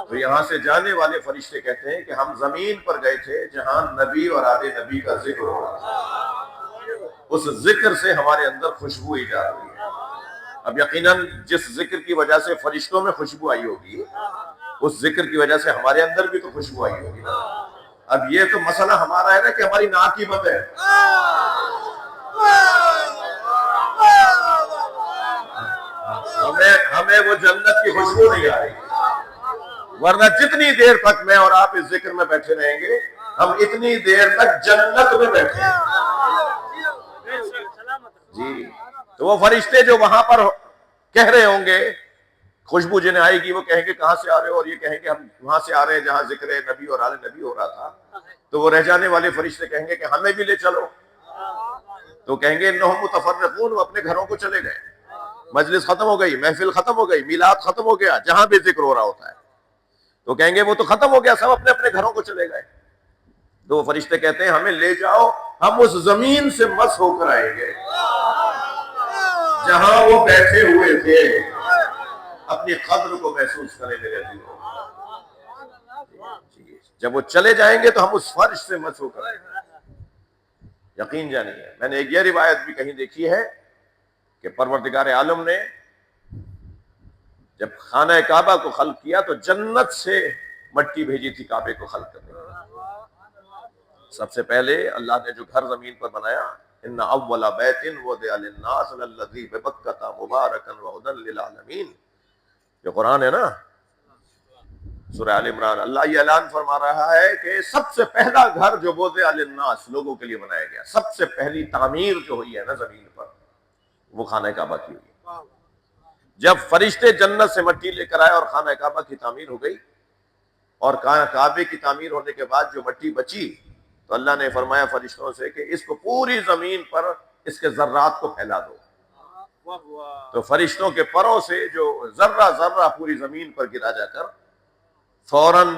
تو یہاں سے جانے والے فرشتے کہتے ہیں کہ ہم زمین پر گئے تھے جہاں نبی اور آل نبی کا ذکر ہو رہا تھا، اس ذکر سے ہمارے اندر خوشبو ایجاد ہوئی ہے۔ اب یقیناً جس ذکر کی وجہ سے فرشتوں میں خوشبو آئی ہوگی، اس ذکر کی وجہ سے ہمارے اندر بھی تو خوشبو آئی ہوگی نا۔ اب یہ تو مسئلہ ہمارا ہے نا کہ ہماری ناک کی بد ہے، ہمیں وہ جنت کی خوشبو نہیں آ رہی، ورنہ جتنی دیر تک میں اور آپ اس ذکر میں بیٹھے رہیں گے، ہم اتنی دیر تک جنت میں بیٹھے ہیں۔ جی، تو وہ فرشتے جو وہاں پر کہہ رہے ہوں گے، خوشبو جنہیں آئے گی وہ کہیں گے کہاں سے آ رہے ہو، اور یہ کہیں گے ہم وہاں سے آ رہے ہیں جہاں ذکر نبی اور آل نبی ہو رہا تھا۔ تو وہ رہ جانے والے فرشتے کہیں گے کہ ہمیں بھی لے چلو، تو کہیں گے انہم متفرقون، وہ اپنے گھروں کو چلے گئے، مجلس ختم ہو گئی، محفل ختم ہو گئی، میلاد ختم ہو گیا، جہاں بھی ذکر ہو رہا ہوتا ہے تو کہیں گے وہ تو ختم ہو گیا، سب اپنے اپنے گھروں کو چلے گئے۔ تو وہ فرشتے کہتے ہیں ہمیں لے جاؤ، ہم اس زمین سے مس ہو کر آئیں گے جہاں وہ بیٹھے ہوئے تھے، اپنی قدر کو محسوس کریں گے۔ جب وہ چلے جائیں گے تو ہم اس فرش سے مس ہو کر آئیں گے۔ یقین جانیے، میں نے ایک یہ روایت بھی کہیں دیکھی ہے کہ پروردگار عالم نے جب خانہ کعبہ کو خلق کیا تو جنت سے مٹی بھیجی تھی کعبے کو خلق کرنے کے لیے۔ سب سے پہلے اللہ نے جو گھر زمین پر بنایا، ان اول بیت وضع للناس الذی ببکۃ مبارکا وہدی للعالمین، جو قرآن ہے نا سورہ آل عمران، اللہ یہ اعلان فرما رہا ہے کہ سب سے پہلا گھر جو وضع للناس، لوگوں کے لیے بنایا گیا، سب سے پہلی تعمیر جو ہوئی ہے نا زمین پر، وہ خانہ کعبہ کی ہوئی ہے۔ جب فرشتے جنت سے مٹی لے کر آئے اور خانہ کعبہ کی تعمیر ہو گئی، اور کعبے کی تعمیر ہونے کے بعد جو مٹی بچی تو اللہ نے فرمایا فرشتوں سے کہ اس کو پوری زمین پر اس کے ذرات کو پھیلا دو۔ تو فرشتوں کے پروں سے جو ذرہ ذرہ پوری زمین پر گرا جا کر فوراً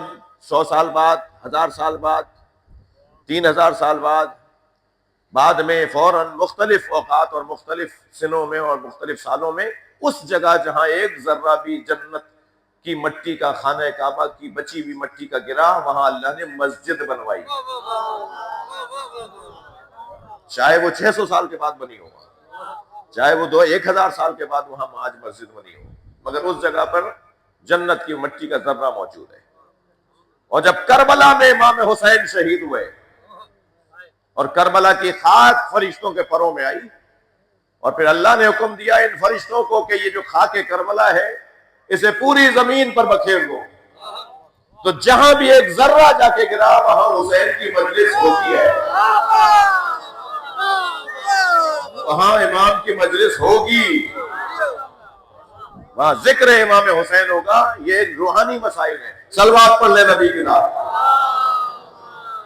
100 سال بعد، 1000 سال بعد، 3000 سال بعد میں فوراً مختلف اوقات اور مختلف سنوں میں اور مختلف سالوں میں اس جگہ جہاں ایک ذرہ بھی جنت کی مٹی کا، خانہ کعبہ کی بچی ہوئی مٹی کا گرا، وہاں اللہ نے مسجد بنوائی، چاہے وہ 600 سال کے بعد بنی ہو، چاہے وہ 1000 سال کے بعد وہاں آج مسجد بنی ہو، مگر اس جگہ پر جنت کی مٹی کا ذرہ موجود ہے۔ اور جب کربلا میں امام حسین شہید ہوئے اور کربلا کی خاک فرشتوں کے پروں میں آئی، اور پھر اللہ نے حکم دیا ان فرشتوں کو کہ یہ جو خاک کربلا ہے اسے پوری زمین پر بکھیر دو، تو جہاں بھی ایک ذرہ جا کے گرا وہاں حسین کی مجلس ہوتی ہے، وہاں امام کی مجلس ہوگی، وہاں ذکر امام حسین ہوگا۔ یہ روحانی مسائل ہیں۔ صلوات پڑھ لے نبی کی نام۔